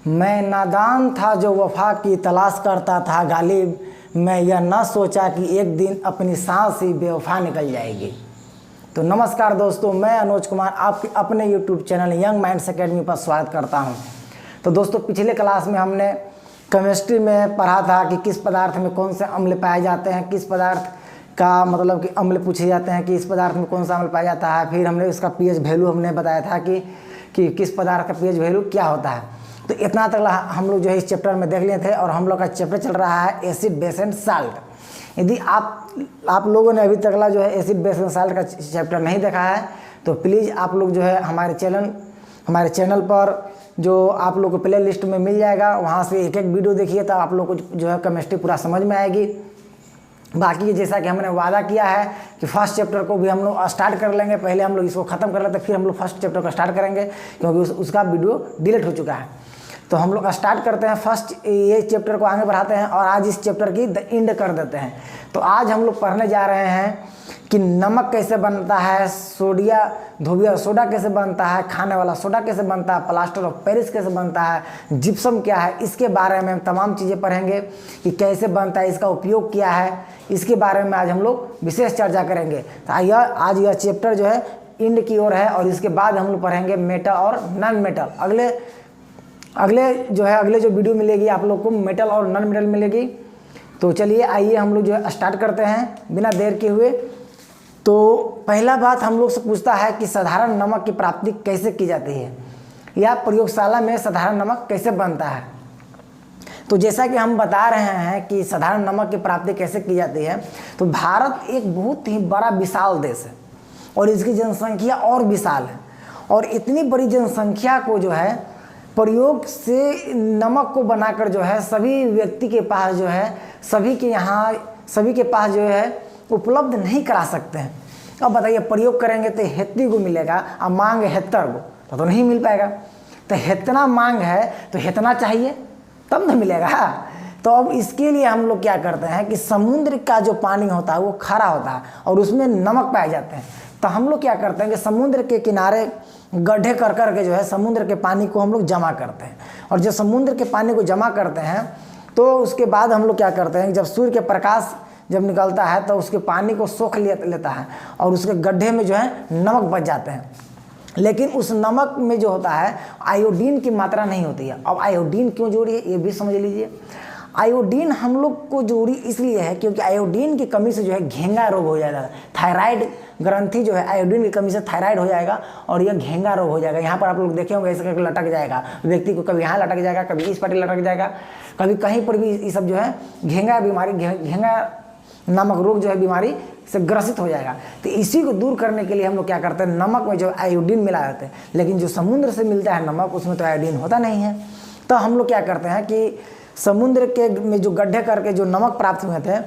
मैं नादान था जो वफा की तलाश करता था गालिब, मैं यह न सोचा कि एक दिन अपनी सांस ही बेवफा निकल जाएगी। तो नमस्कार दोस्तों, मैं अनुज कुमार आपके अपने YouTube channel young minds academy पर स्वागत करता हूं। तो दोस्तों, पिछले क्लास में हमने केमिस्ट्री में पढ़ा था कि किस पदार्थ में कौन से अम्ल पाए जाते हैं, किस पदार्थ का मतलब कि अम्ल पूछे जाते हैं कि इस पदार्थ में कौन सा अम्ल पाया जाता है। फिर हमने उसका पीएच वैल्यू हमने बताया था कि किस पदार्थ का पीएच वैल्यू क्या होता है। तो इतना तक हम लोग जो है इस चैप्टर में देख लिए थे और हम लोग का चैप्टर चल रहा है एसिड बेस एंड साल्ट। यदि आप लोगों ने अभी तक जो है एसिड बेस एंड साल्ट का चैप्टर नहीं देखा है तो प्लीज़ आप लोग जो है हमारे चैनल पर जो आप लोग को प्ले लिस्ट में मिल जाएगा, वहाँ से एक एक वीडियो देखिए तो आप लोग को जो है केमिस्ट्री पूरा समझ में आएगी। बाकी जैसा कि हमने वादा किया है कि फर्स्ट चैप्टर को भी हम लोग स्टार्ट कर लेंगे, पहले हम लोग इसको ख़त्म कर लेते फिर हम लोग फर्स्ट चैप्टर को स्टार्ट करेंगे, क्योंकि उसका वीडियो डिलीट हो चुका है। तो हम लोग स्टार्ट करते हैं फर्स्ट ये चैप्टर को आगे बढ़ाते हैं और आज इस चैप्टर की द एंड कर देते हैं। तो आज हम लोग पढ़ने जा रहे हैं कि नमक कैसे बनता है, धोबिया सोडा कैसे बनता है, खाने वाला सोडा कैसे बनता है, प्लास्टर ऑफ पेरिस कैसे बनता है, जिप्सम क्या है, इसके बारे में हम तमाम चीज़ें पढ़ेंगे कि कैसे बनता है, इसका उपयोग क्या है, इसके बारे में आज हम लोग विशेष चर्चा करेंगे। तो आज यह चैप्टर जो है एंड की ओर है और इसके बाद हम लोग पढ़ेंगे मेटल और नॉन मेटल। अगले जो वीडियो मिलेगी आप लोग को मेटल और नॉन मेटल मिलेगी। तो चलिए आइए हम लोग जो है स्टार्ट करते हैं बिना देर के हुए। तो पहला बात हम लोग से पूछता है कि साधारण नमक की प्राप्ति कैसे की जाती है या प्रयोगशाला में साधारण नमक कैसे बनता है। तो जैसा कि हम बता रहे हैं कि साधारण नमक की प्राप्ति कैसे की जाती है, तो भारत एक बहुत ही बड़ा विशाल देश है और इसकी जनसंख्या और विशाल है और इतनी बड़ी जनसंख्या को जो है प्रयोग से नमक को बनाकर जो है सभी व्यक्ति के पास जो है सभी के पास जो है उपलब्ध नहीं करा सकते हैं। अब बताइए, प्रयोग करेंगे तो हेत्ती को मिलेगा और मांग है 70 को तो नहीं मिल पाएगा। तो इतना मांग है तो इतना चाहिए तब ना मिलेगा। तो अब इसके लिए हम लोग क्या करते हैं कि समुद्र का जो पानी होता है वो खारा होता है और उसमें नमक पाए जाते हैं। तो हम लोग क्या करते हैं कि समुद्र के किनारे गड्ढे कर के जो है समुद्र के पानी को हम लोग जमा करते हैं और जब समुद्र के पानी को जमा करते हैं तो उसके बाद हम लोग क्या करते हैं, जब सूर्य के प्रकाश जब निकलता है तो उसके पानी को सोख लेता है और उसके गड्ढे में जो है नमक बच जाते हैं। लेकिन उस नमक में जो होता है आयोडीन की मात्रा नहीं होती है। अब आयोडीन क्यों जोड़ी है ये भी समझ लीजिए। आयोडीन हम लोग को जोड़ी इसलिए है क्योंकि आयोडीन की कमी से जो है घेंगा रोग हो जाएगा। थायराइड ग्रंथि जो है आयोडीन की कमी से थायराइड हो जाएगा और यह घेंगा रोग हो जाएगा। यहाँ पर आप लोग देखे होंगे ऐसे करके लटक जाएगा व्यक्ति को, कभी यहाँ लटक जाएगा, कभी इस पार्टी लटक जाएगा, कभी कहीं पर भी ये सब जो है घेंगा बीमारी, घेंगा नामक रोग जो है बीमारी से ग्रसित हो जाएगा। तो इसी को दूर करने के लिए हम लोग क्या करते हैं, नमक में जो आयोडीन मिला देते हैं। लेकिन जो समुद्र से मिलता है नमक उसमें तो आयोडीन होता नहीं है। तो हम लोग क्या करते हैं कि समुद्र के में जो गड्ढे करके जो नमक प्राप्त हुए थे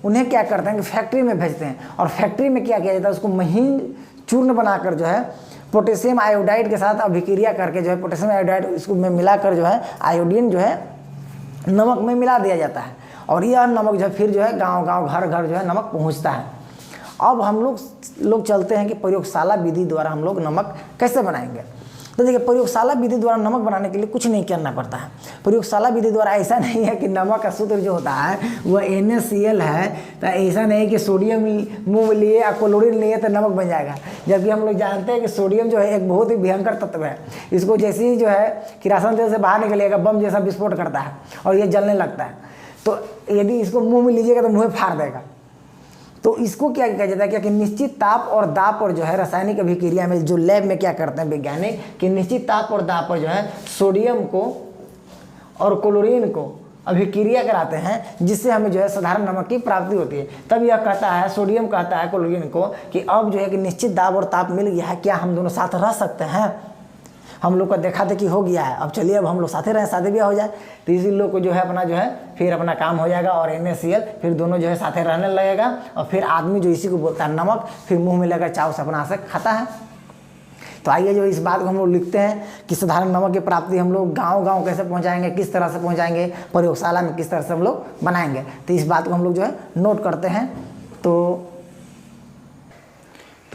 उन्हें क्या करते हैं कि फैक्ट्री में भेजते हैं और फैक्ट्री में क्या किया जाता है, उसको महीन चूर्ण बनाकर जो है पोटेशियम आयोडाइड के साथ अभिक्रिया करके जो है पोटेशियम आयोडाइड इसको में मिलाकर जो है आयोडीन जो है नमक में मिला दिया जाता है और यह नमक जो है फिर जो है गांव घर जो है नमक पहुंचता है। अब हम लोग चलते हैं कि प्रयोगशाला विधि द्वारा हम लोग नमक कैसे बनाएंगे। तो देखिए, प्रयोगशाला विधि द्वारा नमक बनाने के लिए कुछ नहीं करना पड़ता है। प्रयोगशाला विधि द्वारा ऐसा नहीं है कि नमक का सूत्र जो होता है वह NaCl है। तो ऐसा नहीं कि सोडियम मुँह में लिए या क्लोरीन लिए तो नमक बन जाएगा। जबकि हम लोग जानते हैं कि सोडियम जो है एक बहुत ही भयंकर तत्व है। इसको जैसे ही जो है किरासन तेल से बाहर निकलेगा बम जैसा विस्फोट करता है और ये जलने लगता है। तो यदि इसको मुँह में लीजिएगा तो मुँह फाड़ देगा। तो इसको क्या कहा जाता है कि निश्चित ताप और दाब पर जो है रासायनिक अभिक्रिया में जो लैब में क्या करते हैं वैज्ञानिक कि निश्चित ताप और दाब पर जो है सोडियम को और क्लोरीन को अभिक्रिया कराते हैं, जिससे हमें जो है साधारण नमक की प्राप्ति होती है। तब यह कहता है, सोडियम कहता है क्लोरीन को कि अब जो है कि निश्चित दाब और ताप मिल गया है, क्या हम दोनों साथ रह सकते हैं। हम लोग का देखा देखी हो गया है, अब चलिए अब हम लोग साथे रहें, शादी ब्याह हो जाए। तो इसी लोग को जो है अपना जो है फिर अपना काम हो जाएगा और NaCl फिर दोनों जो है साथे रहने लगेगा और फिर आदमी जो इसी को बोलता है नमक फिर मुंह में लेकर चाव से अपना से खाता है। तो आइए जो इस बात को हम लोग लिखते हैं कि साधारण नमक की प्राप्ति हम लोग गाँव कैसे पहुँचाएंगे, किस तरह से पहुँचाएंगे, प्रयोगशाला में किस तरह से हम लोग बनाएंगे। तो इस बात को हम लोग जो है नोट करते हैं। तो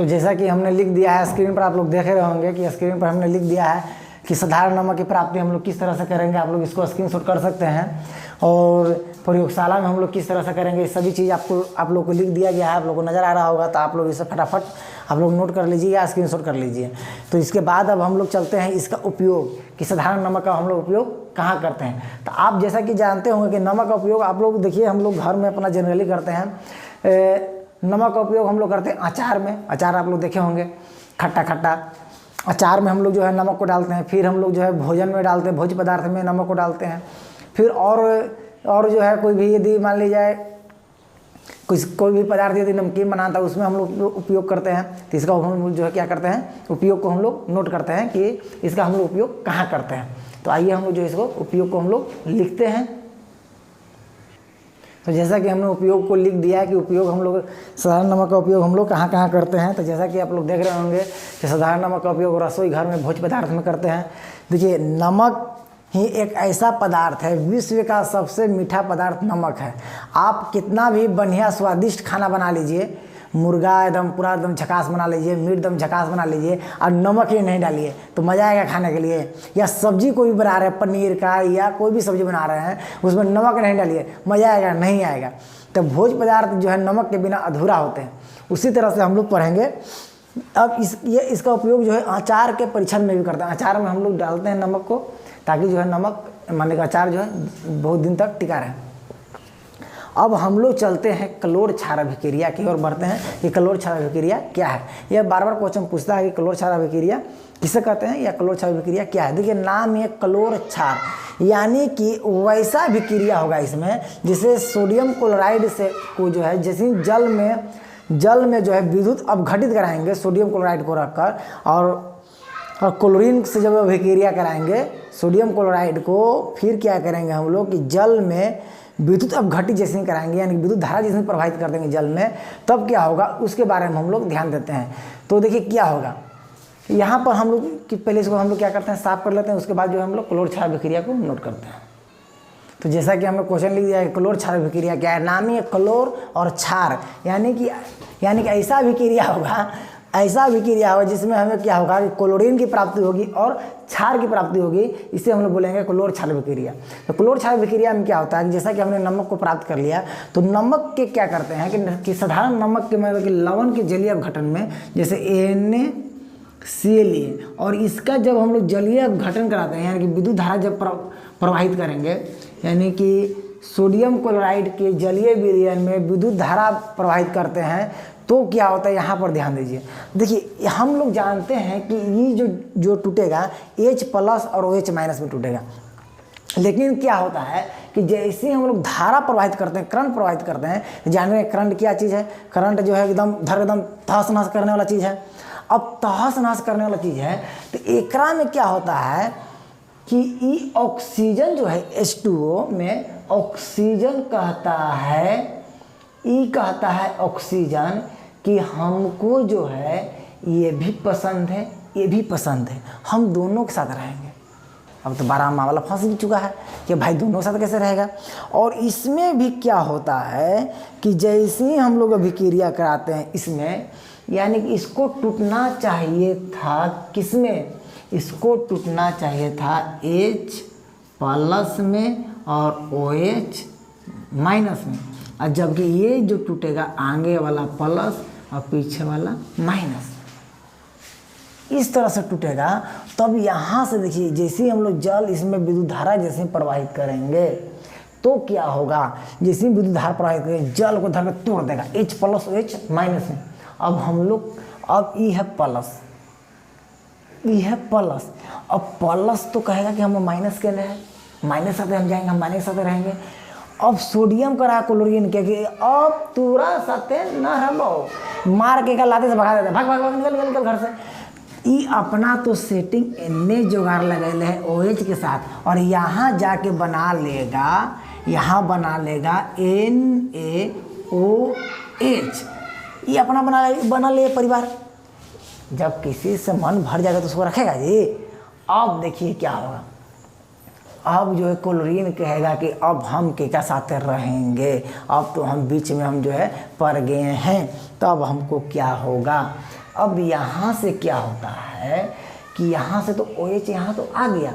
जैसा कि हमने लिख दिया है स्क्रीन पर, आप लोग देख रहे होंगे कि स्क्रीन पर हमने लिख दिया है कि साधारण नमक की प्राप्ति हम लोग किस तरह से करेंगे, आप लोग इसको स्क्रीनशॉट कर सकते हैं। और प्रयोगशाला में हम लोग किस तरह से करेंगे, सभी चीज़ आप लोग को लिख दिया गया है, आप लोग को नज़र आ रहा होगा, तो आप लोग इसे फटाफट आप लोग नोट कर लीजिए या स्क्रीनशॉट कर लीजिए। तो इसके बाद अब हम लोग चलते हैं इसका उपयोग, कि साधारण नमक का हम लोग उपयोग कहाँ करते हैं। तो आप जैसा कि जानते होंगे कि नमक का उपयोग आप लोग देखिए, हम लोग घर में अपना जनरली करते हैं। नमक का उपयोग हम लोग करते हैं अचार में। अचार आप लोग देखे होंगे, खट्टा खट्टा अचार में हम लोग जो है नमक को डालते हैं। फिर हम लोग जो है भोजन में डालते हैं, भोज्य पदार्थ में नमक को डालते हैं। फिर और जो है कोई भी यदि मान ली जाए कोई भी पदार्थ यदि नमकीन बनाता है उसमें हम लोग उपयोग करते हैं। तो इसका हम लोग जो है क्या करते हैं, उपयोग को हम लोग नोट करते हैं कि इसका हम लोग उपयोग कहाँ करते हैं। तो आइए हम लोग जो इसको उपयोग को हम लोग लिखते हैं। तो जैसा कि हमने उपयोग को लिख दिया है कि उपयोग हम लोग साधारण नमक का उपयोग हम लोग कहाँ कहाँ करते हैं। तो जैसा कि आप लोग देख रहे होंगे कि साधारण नमक का उपयोग रसोई घर में भोज्य पदार्थ में करते हैं। देखिए, नमक ही एक ऐसा पदार्थ है, विश्व का सबसे मीठा पदार्थ नमक है। आप कितना भी बढ़िया स्वादिष्ट खाना बना लीजिए, मुर्गा एकदम पूरा एकदम झकास बना लीजिए, मीट एकदम झकास बना लीजिए और नमक ही नहीं डालिए तो मज़ा आएगा खाने के लिए। या सब्जी कोई भी बना रहे हैं, पनीर का या कोई भी सब्जी बना रहे हैं, उसमें नमक नहीं डालिए, मज़ा आएगा नहीं आएगा। तो भोज्य पदार्थ जो है नमक के बिना अधूरा होते हैं। उसी तरह से हम लोग पढ़ेंगे। अब इसका उपयोग जो है अचार के परीक्षण में भी करते हैं। अचार में हम लोग डालते हैं नमक को, ताकि जो है नमक माने का अचार जो है बहुत दिन तक टिका रहे। अब हम लोग चलते हैं कलोर क्षार अभिक्रिया की ओर बढ़ते हैं कि कलोर क्षार अभिक्रिया क्या है। यह बार बार क्वेश्चन पूछता है कि कलोर क्षार अभिक्रिया किसे कहते हैं या कलोर क्षार अभिक्रिया क्या है। देखिए, नाम है कलोर क्षार, यानी कि वैसा अभिक्रिया होगा इसमें जिसे सोडियम क्लोराइड से को जो है जैसे जल में जो है विद्युत अपघटित कराएंगे सोडियम क्लोराइड को रखकर, और क्लोरीन से जब अभिक्रिया कराएंगे सोडियम क्लोराइड को, फिर क्या करेंगे हम लोग कि जल में विद्युत अपघटित जैसे कराएंगे, यानी विद्युत धारा जैसे प्रवाहित कर देंगे जल में, तब क्या होगा उसके बारे में हम लोग ध्यान देते हैं। तो देखिए क्या होगा, यहाँ पर हम लोग कि पहले इसको हम लोग क्या करते हैं, साफ कर लेते हैं, उसके बाद जो हम लोग कलोर क्षार अभिक्रिया को नोट करते हैं। तो जैसा कि हमने क्वेश्चन लिख दिया है, कलोर क्षार अभिक्रिया क्या है। नाम ही है कलोर और क्षार, यानी कि ऐसा अभिक्रिया होगा जिसमें हमें क्या होगा कि क्लोरीन की प्राप्ति होगी और क्षार की प्राप्ति होगी। इसे हम लोग बोलेंगे कलोर क्षार अभिक्रिया। तो कलोर क्षार अभिक्रिया में क्या होता है कि जैसा कि हमने नमक को प्राप्त कर लिया, तो नमक के क्या करते हैं कि साधारण नमक के मतलब कि लवण के जलीय अपघटन में, जैसे NaCl, और इसका जब हम लोग जलीय अपघटन कराते हैं, यानी कि विद्युत धारा जब प्रवाहित करेंगे, यानी कि सोडियम क्लोराइड के जलीय विलयन में विद्युत धारा प्रवाहित करते हैं, तो क्या होता है यहाँ पर ध्यान दीजिए। देखिए, हम लोग जानते हैं कि ये जो टूटेगा H+ और OH- में टूटेगा। लेकिन क्या होता है कि जैसे हम लोग धारा प्रवाहित करते हैं, करंट प्रवाहित करते हैं, जान रहे हैं करंट क्या चीज़ है। करंट जो है एकदम तहस नहस करने वाला चीज़ है। अब तहस नहस करने वाला चीज़ है, तो एकरा में क्या होता है कि ई ऑक्सीजन जो है H2O में ऑक्सीजन कहता है ऑक्सीजन कि हमको जो है ये भी पसंद है, ये भी पसंद है, हम दोनों के साथ रहेंगे। अब तो 12 मामला फंस भी चुका है कि भाई दोनों के साथ कैसे रहेगा। और इसमें भी क्या होता है कि जैसे ही हम लोग अभिक्रिया कराते हैं इसमें, यानी कि इसको टूटना चाहिए था किसमें, इसको टूटना चाहिए था H+ में और OH- में, और जबकि ये जो टूटेगा आगे वाला प्लस और पीछे वाला माइनस, इस तरह से टूटेगा। तब यहाँ से देखिए, जैसे हम लोग जल इसमें विद्युत धारा जैसे प्रवाहित करेंगे तो क्या होगा, जैसे विद्युत धारा प्रवाहित करेंगे जल को धर के तोड़ देगा H+ OH- में। अब हम लोग ई है प्लस, अब प्लस तो कहेगा कि हम माइनस के लिए है, माइनस साथ हम जाएंगे, हम माइनस साथ रहेंगे। अब सोडियम का रहा क्लोरीन के कि अब तुरा साथे न रहो, मार के लाते से भगा देते, भाग निकल घर से। ई अपना तो सेटिंग एने जोगाड़ लगेले है OH के साथ, और यहाँ जाके बना लेगा NaOH। ये अपना बना ले परिवार। जब किसी से मन भर जाएगा तो उसको रखेगा जी। अब देखिए क्या होगा, अब जो है क्लोरीन कहेगा कि अब हम के साथ रहेंगे, अब तो हम बीच में हम जो है पड़ गए हैं, तब हमको क्या होगा। अब यहाँ से क्या होता है कि यहाँ से तो OH यहाँ तो आ गया,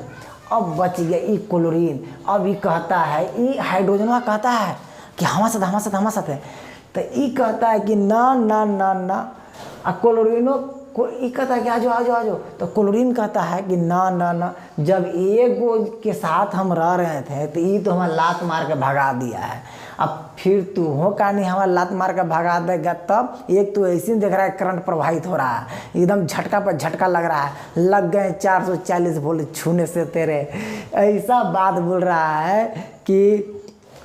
अब बच गया ई क्लोरीन। अब ई कहता है, ई हाइड्रोजनवा कहता है कि हमारे साथ है, तो ई कहता है कि ना ना ना ना, क्लोरीनो को ई कहता है कि आ जाओ, तो क्लोरीन कहता है कि ना ना ना, जब एगो के साथ हम रह रहे थे तो ई तो हमारा लात मार के भगा दिया है, अब फिर तू हो का नहीं हमारा लात मार के भगा देगा। तब एक तो ऐसे ही देख रहा है करंट प्रवाहित हो रहा है, एकदम झटका पर झटका लग रहा है, लग गए 440 वोल्ट छूने से तेरे, ऐसा बात बोल रहा है कि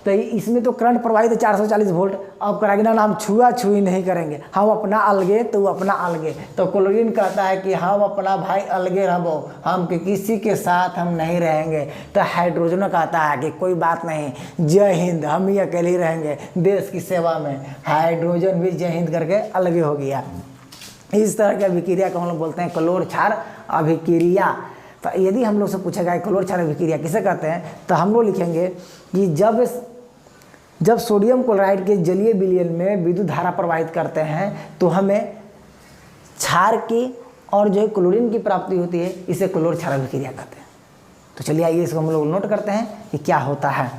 तो इसमें तो करंट प्रवाहित है 440 वोल्ट। अब करेंगे ना हम छुआ छुई नहीं करेंगे, हम अपना अलगे तो अपना अलगे। तो क्लोरीन कहता है कि हम अपना भाई अलगे रहो, हम किसी के साथ हम नहीं रहेंगे। तो हाइड्रोजन कहता है कि कोई बात नहीं, जय हिंद, हम ही अकेले ही रहेंगे देश की सेवा में। हाइड्रोजन भी जय हिंद करके अलगे हो गया। इस तरह के अभिक्रिया को हम लोग बोलते हैं क्लोर क्षार अभिक्रिया। तो यदि हम लोग से पूछेगा क्लोर क्षार अभिक्रिया किसे कहते हैं, तो हम लोग लिखेंगे कि जब सोडियम क्लोराइड के जलीय विलयन में विद्युत धारा प्रवाहित करते हैं तो हमें क्षार की और जो है क्लोरीन की प्राप्ति होती है, इसे क्लोर क्षार अभिक्रिया कहते हैं। तो चलिए आइए इसको हम लोग नोट करते हैं कि क्या होता है।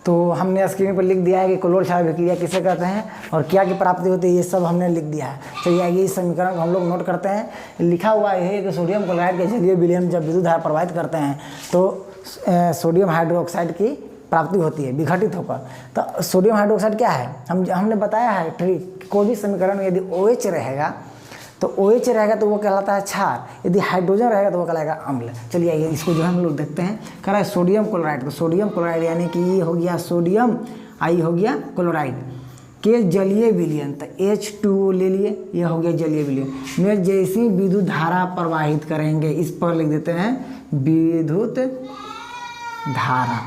तो हमने स्क्रीन पर लिख दिया है कि क्लोर क्षार अभिक्रिया किसे कहते हैं और क्या की प्राप्ति होती है, ये सब हमने लिख दिया है। चलिए आइए इस समीकरण को हम लोग नोट करते हैं। लिखा हुआ है कि सोडियम क्लोराइड के जलीय विलयन जब विद्युत धारा प्रवाहित करते हैं तो सोडियम हाइड्रोक्साइड की प्राप्ति होती है विघटित होकर। तो सोडियम हाइड्रोक्साइड क्या है, हमने बताया है ट्रिक, कोई भी समीकरण में यदि OH रहेगा तो OH रहेगा तो वो कहलाता है क्षार, यदि हाइड्रोजन रहेगा तो वो कहलाएगा अम्ल। चलिए आइए इसको जो है हम लोग देखते हैं। कह रहा है सोडियम क्लोराइड, तो सोडियम क्लोराइड यानी कि ये हो गया सोडियम, आई हो गया क्लोराइड के जलीय विलयन, तो H2O ले लिए, ये हो गया जलीय विलयन में जैसी विद्युत धारा प्रवाहित करेंगे, इस पर लिख देते हैं विद्युत धारा।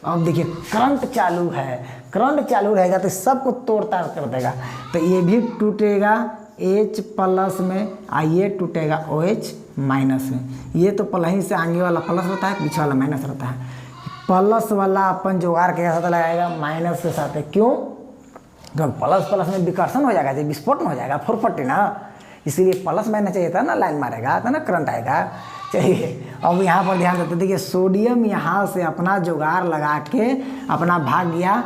अब देखिए करंट चालू है, करंट चालू रहेगा तो सबको तोड़ ताड़ कर देगा। तो ये भी टूटेगा H प्लस में, ये टूटेगा OH माइनस में। ये तो प्लस से आगे वाला प्लस रहता है, पीछे वाला माइनस रहता है। प्लस वाला अपन जोगाड़ के साथ लगाएगा माइनस के साथ, क्यों? क्योंकि प्लस प्लस में विकर्षण हो जाएगा, विस्फोट हो जाएगा, फोरफटी ना, इसीलिए प्लस मारना चाहिए था ना, लाइन मारेगा तो ना करंट आएगा। चलिए अब यहाँ पर ध्यान देते, देखिए सोडियम यहाँ से अपना जुगाड़ लगा के अपना भाग गया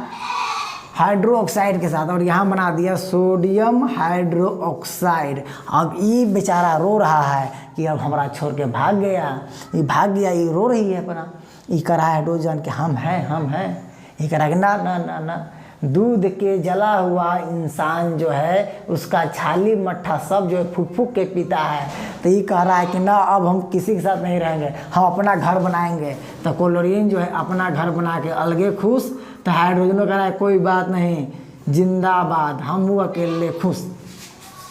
हाइड्रो ऑक्साइड के साथ और यहाँ बना दिया सोडियम हाइड्रो ऑक्साइड। अब ये बेचारा रो रहा है कि अब हमारा छोड़ के भाग गया, ये भाग गया, ये रो रही है अपना, ये कह रहा है हाइड्रोजन कि हम हैं, ये कह रहा है कि ना ना ना ना, दूध के जला हुआ इंसान जो है उसका छाली मट्ठा सब जो है फूक फूक के पीता है। तो ये कह रहा है कि ना अब हम किसी के साथ नहीं रहेंगे, हम अपना घर बनाएंगे। तो क्लोरीन जो है अपना घर बना के अलगे खुश, तो हाइड्रोजन कह रहा है कोई बात नहीं, जिंदाबाद, हम वो अकेले खुश,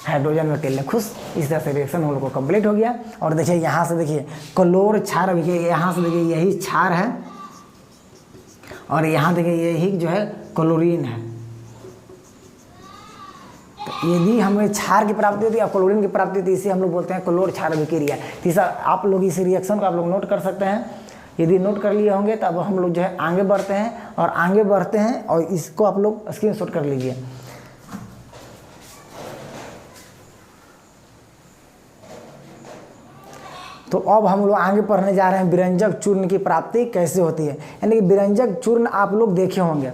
हाइड्रोजन में अकेले खुश। इस तरह से रिएक्शन हम लोग को कंप्लीट हो गया। और देखिए यहाँ से देखिए क्लोर क्षार अभिक्रिया, यहाँ से देखिए यही क्षार है और यहाँ देखिए यही जो है क्लोरीन है। तो यदि हमें क्षार की प्राप्ति होती है और क्लोरीन की प्राप्ति होती है, इसे हम लोग बोलते हैं क्लोर क्षार अभिक्रिया। तीसरा आप लोग इस रिएक्शन को आप लोग नोट कर सकते हैं। यदि नोट कर लिए होंगे तो अब हम लोग जो है आगे बढ़ते हैं और इसको आप लोग स्क्रीनशॉट कर लीजिए। तो अब हम लोग आगे पढ़ने जा रहे हैं विरंजक चूर्ण की प्राप्ति कैसे होती है। यानी कि विरंजक चूर्ण आप लोग देखे होंगे,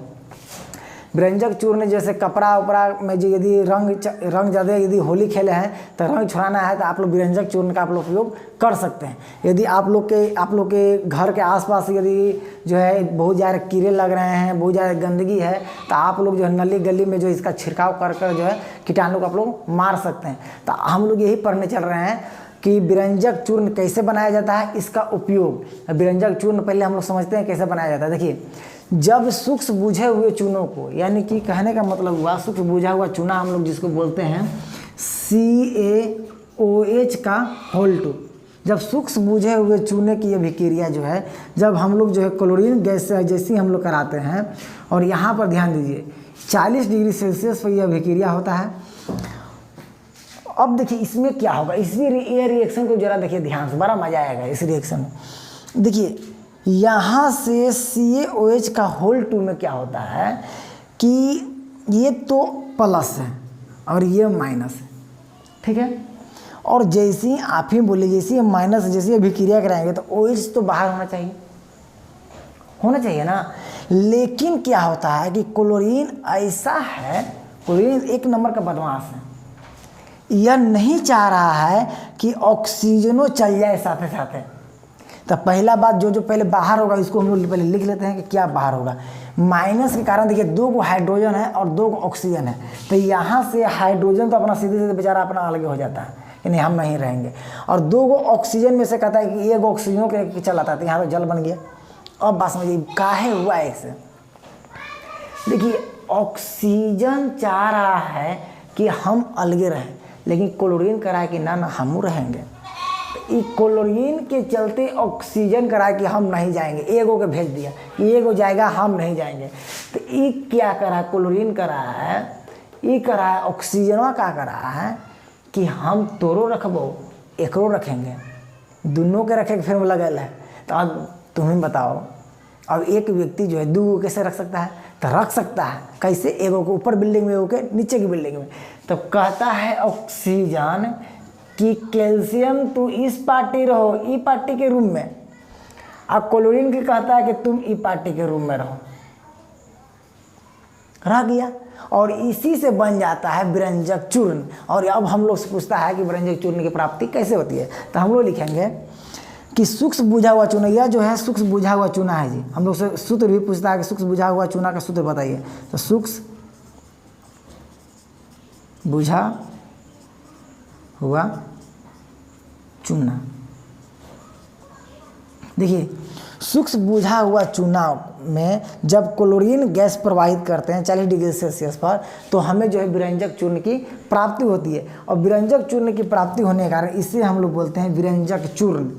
विरंजक चूर्ण जैसे कपड़ा उपड़ा में जो यदि रंग ज़्यादा यदि होली खेले हैं तो रंग छुड़ाना है तो आप लोग विरंजक चूर्ण का आप लोग उपयोग कर सकते हैं। यदि आप लोग के घर के आसपास यदि जो है बहुत ज़्यादा कीड़े लग रहे हैं, बहुत ज़्यादा गंदगी है, तो आप लोग जो है नली गली में जो इसका छिड़काव कर जो है कीटाणु को आप लोग मार सकते हैं। तो हम लोग यही पढ़ने चल रहे हैं कि विरंजक चूर्ण कैसे बनाया जाता है, इसका उपयोग। विरंजक चूर्ण पहले हम लोग समझते हैं कैसे बनाया जाता है। देखिए जब सूक्ष्म बुझे हुए चूनों को, यानी कि कहने का मतलब हुआ सूक्ष्म बुझा हुआ चूना हम लोग जिसको बोलते हैं CaOH का होल 2, जब सूक्ष्म बुझे हुए चूने की अभिक्रिया जो है, जब हम लोग जो है क्लोरीन गैस से जैसी हम लोग कराते हैं, और यहाँ पर ध्यान दीजिए 40 डिग्री सेल्सियस पर यह अभिक्रिया होता है। अब देखिए इसमें क्या होगा, ये रिएक्शन को जरा देखिए ध्यान से, बड़ा मजा आएगा इस रिएक्शन में। देखिए यहाँ से CaOH का होल 2 में क्या होता है कि ये तो प्लस है और ये माइनस है, ठीक है। और जैसे ही आप ही बोले, जैसे ही माइनस, जैसे ही अभिक्रिया कराएंगे तो OH तो बाहर होना चाहिए ना। लेकिन क्या होता है कि क्लोरीन ऐसा है, क्लोरीन एक नंबर का बदमाश है, यह नहीं चाह रहा है कि ऑक्सीजनों चल जाए साथे साथे। तो पहला बात जो पहले बाहर होगा इसको हम लोग पहले लिख लेते हैं कि क्या बाहर होगा। माइनस के कारण देखिए 2 को हाइड्रोजन है और 2 को ऑक्सीजन है, तो यहाँ से हाइड्रोजन तो अपना सीधे सीधे बेचारा अपना अलग हो जाता है कि नहीं हम नहीं रहेंगे, और 2 को ऑक्सीजन में से कहता है कि 1 ऑक्सीजनों के चल आता है, तो यहाँ तो जल बन गया। अब बात समझिए काहे हुआ ऐसे। देखिए ऑक्सीजन चाह रहा है कि हम अलगे रहें, लेकिन क्लोरीन कह रहा है कि ना हम रहेंगे। तो क्लोरीन के चलते ऑक्सीजन कह रहा है कि हम नहीं जाएंगे, एगो के भेज दिया, एगो जाएगा हम नहीं जाएंगे। तो ये क्या कर रहा है, क्लोरीन कर रहा है, ये कर रहा है ऑक्सीजनवा क्या कर रहा है कि हम तोरो रखबो एकरो रखेंगे, दोनों के रखे फिर लगल है। तो अब तुम्हें बताओ, अब एक व्यक्ति जो है 2 को कैसे रख सकता है, तो रख सकता है कैसे, एगो को ऊपर बिल्डिंग में, एगो के नीचे की बिल्डिंग में। तो कहता है ऑक्सीजन कि कैल्शियम तू इस पार्टी रहो, ई पार्टी के रूम में, अब क्लोरीन की कहता है कि तुम ई पार्टी के रूम में रहो, रह गया। और इसी से बन जाता है विरंजक चूर्ण। और अब हम लोग से पूछता है कि विरंजक चूर्ण की प्राप्ति कैसे होती है, तो हम लोग लिखेंगे कि सूक्ष्म बुझा हुआ चूना, यह जो है सूक्ष्म बुझा हुआ चूना है जी। हम लोग से सूत्र भी पूछता है कि सूक्ष्म बुझा हुआ चूना का सूत्र बताइए, तो सूक्ष्म बुझा हुआ चूना। देखिए सूक्ष्म बुझा हुआ चूना में जब क्लोरीन गैस प्रवाहित करते हैं 40 डिग्री सेल्सियस पर, तो हमें जो है विरंजक चूर्ण की प्राप्ति होती है। और विरंजक चूर्ण की प्राप्ति होने के कारण इसे हम लोग बोलते हैं विरंजक चूर्ण।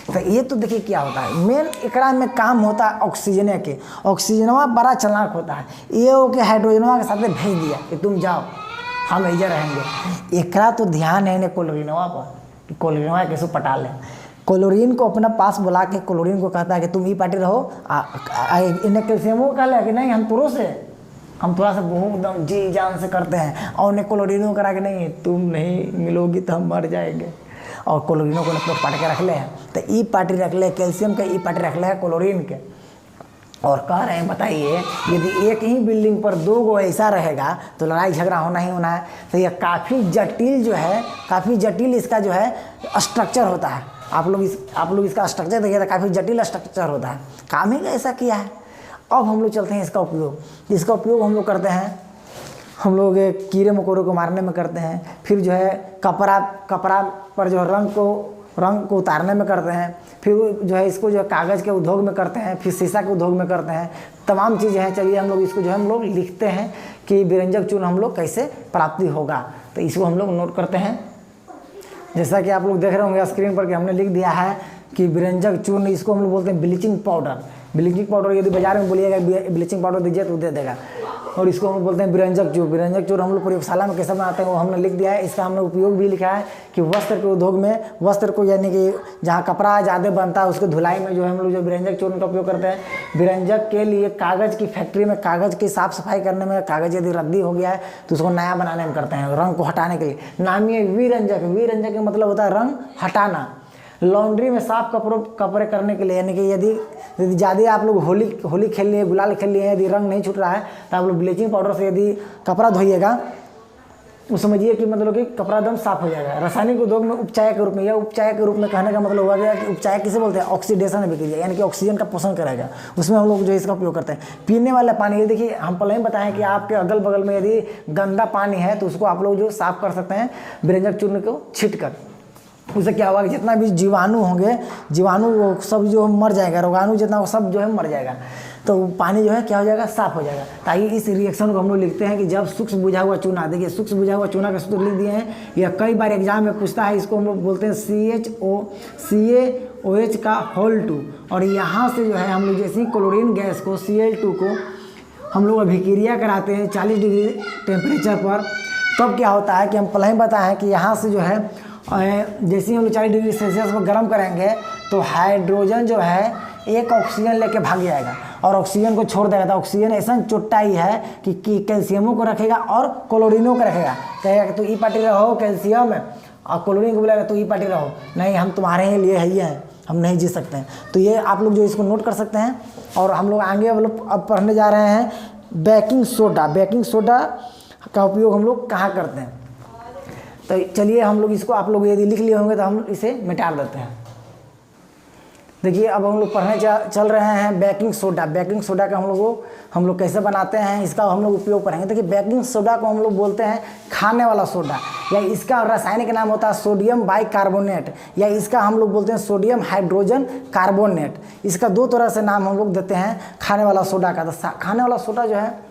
तो ये तो देखिए क्या होता है, मेन एकरा में काम होता है ऑक्सीजन के। ऑक्सीजनवा बड़ा चालाक होता है, ये के हाइड्रोजनवा के साथ भेज दिया कि तुम जाओ हम इधर रहेंगे। एकरा तो ध्यान है इन्हें क्लोरीनवा पर कि क्लोरीनवा कैसे पटा लें। क्लोरीन को अपना पास बुला के क्लोरीन को कहता है कि तुम ही पार्टी रहो। इन्हें कैल्शियम को कह कि नहीं हम तुरो से, हम थोड़ा सा बहुत एकदम जी जान से करते हैं, और उन्हें क्लोरीन को करा कि नहीं तुम नहीं मिलोगी तो हम मर जाएंगे। और क्लोरीनों को लोग पार्टी के रख ले हैं, तो ई पार्टी रख ले कैल्शियम के, ई पार्टी रख ले क्लोरीन के। और कह रहे हैं बताइए यदि एक ही बिल्डिंग पर 2 गो ऐसा रहेगा तो लड़ाई झगड़ा होना ही होना है। तो यह काफ़ी जटिल जो है, काफ़ी जटिल इसका जो है स्ट्रक्चर होता है। आप लोग इसका स्ट्रक्चर देखिए तो काफ़ी जटिल स्ट्रक्चर होता है, काम ही ऐसा किया है। अब हम लोग चलते हैं इसका उपयोग हम लोग करते हैं, हम लोग कीड़े मकोड़ों को मारने में करते हैं, फिर जो है कपड़ा पर जो रंग को उतारने में करते हैं, फिर जो है इसको जो है कागज़ के उद्योग में करते हैं, फिर शीशा के उद्योग में करते हैं, तमाम चीज़ें हैं। चलिए हम लोग इसको जो है हम लोग लिखते हैं कि विरंजक चूर्ण हम लोग कैसे प्राप्ति होगा, तो इसको हम लोग नोट करते हैं। जैसा कि आप लोग देख रहे होंगे स्क्रीन पर कि हमने लिख दिया है कि विरंजक चूर्ण, इसको हम लोग बोलते हैं ब्लीचिंग पाउडर। ब्लीचिंग पाउडर यदि बाजार में बोलिएगा ब्लीचिंग पाउडर दीजिए तो दे देगा। और इसको हम बोलते हैं विरंजक चूर्ण। विरंजक चूर्ण हम लोग प्रयोगशाला में कैसे बनाते हैं वो हमने लिख दिया है। इसका हमने उपयोग भी लिखा है कि वस्त्र के उद्योग में, वस्त्र को यानी कि जहाँ कपड़ा ज़्यादा बनता है उसके धुलाई में जो है हम लोग जो विरंजक चूर्ण का उपयोग करते हैं। विरंजक के लिए कागज़ की फैक्ट्री में कागज़ की साफ़ सफाई करने में, कागज़ यदि रद्दी हो गया है तो उसको नया बनाने में करते हैं, रंग को हटाने के लिए। नाम ही विरंजक, विरंजक का मतलब होता है रंग हटाना। लॉन्ड्री में साफ कपड़े करने के लिए, यानी कि यदि ज़्यादा आप लोग होली खेल लिए, गुलाल खेल लिए, यदि रंग नहीं छूट रहा है तो आप लोग ब्लीचिंग पाउडर से यदि कपड़ा धोइएगा तो समझिए कि मतलब कि कपड़ा एकदम साफ हो जाएगा। रासायनिक उद्योग में उपचाय के रूप में, यह उपचाय के रूप में कहने का मतलब हुआ गया कि उपचाय किसे बोलते हैं, ऑक्सीडेशन अभिक्रिया, यानी कि ऑक्सीजन का पोषण करेगा, उसमें हम लोग जो इसका उपयोग करते हैं। पीने वाला पानी, ये देखिए हम पहले ही बताएं कि आपके अगल बगल में यदि गंदा पानी है तो उसको आप लोग जो साफ कर सकते हैं विरंजक चूर्ण को छीट कर। उससे क्या होगा कि जितना भी जीवाणु होंगे, जीवाणु वो सब जो मर जाएगा, रोगाणु जितना वो सब जो है मर जाएगा, तो पानी जो है क्या हो जाएगा, साफ हो जाएगा। ताकि इस रिएक्शन को हम लोग लिखते हैं कि जब सूक्ष्म बुझा हुआ चूना, देखिए सूक्ष्म बुझा हुआ चूना का सूत्र लिख दिए हैं, यह कई बार एग्जाम में पूछता है। इसको हम लोग बोलते हैं CaOH का होल 2। और यहाँ से जो है हम लोग जैसे क्लोरीन गैस को Cl2 को हम लोग अभिक्रिया कराते हैं 40 डिग्री टेम्परेचर पर, तब क्या होता है कि हम पहले ही बताएं कि यहाँ से जो है जैसे ही हम लोग 40 डिग्री सेल्सियस पर गर्म करेंगे तो हाइड्रोजन जो है एक ऑक्सीजन लेके भाग जाएगा, और ऑक्सीजन को छोड़ देगा। तो ऑक्सीजन ऐसा चोट्टा ही है कि कैल्शियमों को रखेगा और क्लोरीनों को रखेगा। कहेगा कि तू ई पार्टी रहो कैल्शियम, और क्लोरीन को बोलेगा तू ई पार्टी रहो, नहीं हम तुम्हारे लिए है ही हैं, हम नहीं जी सकते हैं। तो ये आप लोग जो इसको नोट कर सकते हैं। और हम लोग आगे अब पढ़ने जा रहे हैं बेकिंग सोडा। बेकिंग सोडा का उपयोग हम लोग कहाँ करते हैं, तो चलिए हम लोग इसको, आप लोग यदि लिख लिए होंगे तो हम इसे मिटा देते हैं। देखिए अब हम लोग पढ़ने चल रहे हैं बेकिंग सोडा। बेकिंग सोडा का हम लोग कैसे बनाते हैं, इसका हम लोग उपयोग करेंगे। देखिए बेकिंग सोडा को हम लोग बोलते हैं खाने वाला सोडा, या इसका रासायनिक नाम होता है सोडियम बाइकार्बोनेट, या इसका हम लोग बोलते हैं सोडियम हाइड्रोजन कार्बोनेट। इसका दो तरह से नाम हम लोग देते हैं खाने वाला सोडा का। तो खाने वाला सोडा जो है